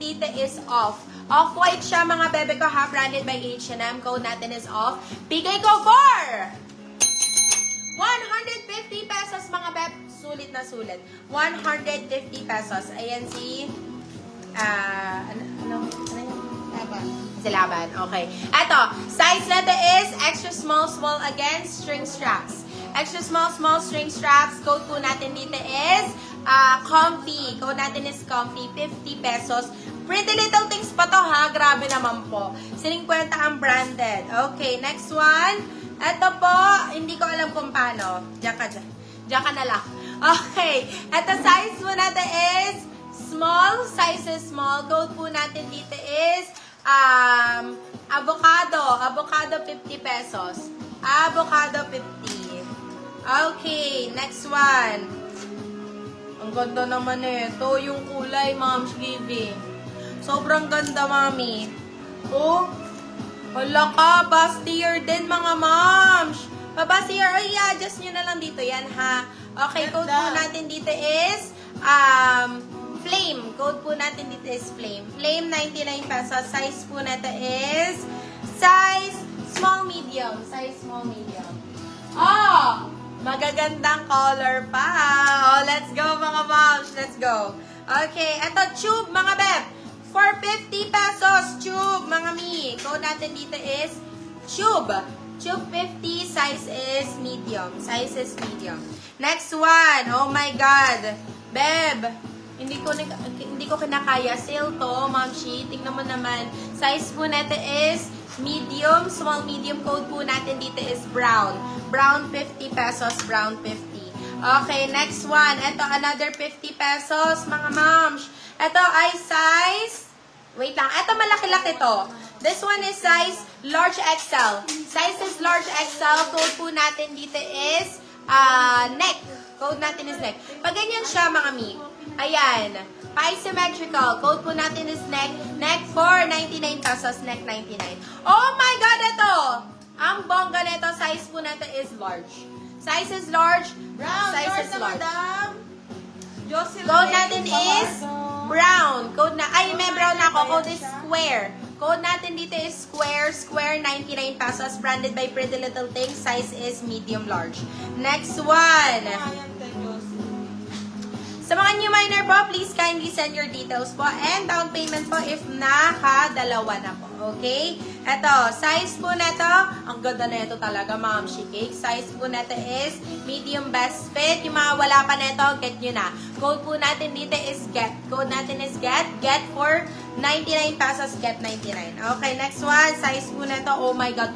Dito is off. Off-white siya mga bebe ko ha. Branded by H&M. Code natin is off. Bigay ko for 150 pesos mga bebe. Sulit na sulit. 150 pesos. Ayan si ano yun? Laban. Si Laban. Okay. Eto. Size letter is extra small again. String straps. Extra small string straps. Code po natin dito is comfy. Code natin is comfy. 50 pesos. Pretty Little Things pa to ha. Grabe naman po. 50 ang branded. Okay, next one. Ito po, hindi ko alam kung paano. Diyan ka na lang. Okay. Ito size po natin is small. Size is small. Code po natin dito is avocado. Avocado 50 pesos. Avocado 50. Okay, next one. Ang ganda naman ito. Yung kulay, Mom's Giving. Sobrang ganda, Mami. Oh, hala ka. Bustier din, mga moms. Pabustier. Ay, i-adjust nyo na lang dito. Yan, ha. Okay, code po natin dito is flame. Code po natin dito is flame. Flame, 99 pesos. Size po natin is size small, medium. Size small, medium. Oh! Magagandang color pa. Oh, let's go, mga moms. Let's go. Okay, eto, tube, mga beb. For 50 pesos, tube, mga mi. Code natin dito is tube. Tube 50, size is medium. Size is medium. Next one. Oh my God. Beb, hindi ko kinakaya. Sale to, Momshi. Tingnan mo naman. Size po natin is medium. Small, medium. Code po natin dito is brown. Brown 50 pesos. Brown 50. Okay, next one. Ito, another 50 pesos, mga moms. Ito ay size, wait lang, ito malaki-laki to. This one is size large XL. Size is large XL. Code po natin dito is neck. Code natin is neck. Pag ganyan siya, mga mi, ayan, asymmetrical. Code po natin is neck. Neck for 99 pesos. Neck 99. Oh my God, ito! Ang bongga nito, size po natin is large. Size is large. Brown. Size is large. Code natin is brown. Code na, ay, may brown na ako. Code is square. Code natin dito is square. Square, 99 pesos. Branded by Pretty Little Things. Size is medium large. Next one. Sa mga new miner po, please kindly send your details po. And down payment po if nakadalawa na po. Okay? Ito, size po neto. Ang ganda na ito talaga, Ma'am Shikik. Size po neto is medium best fit. Yung mga wala pa neto, get nyo na. Code po natin dito is get. Code natin is get. Get for 99 pesos, get 99. Okay, next one. Size po neto. Oh my God.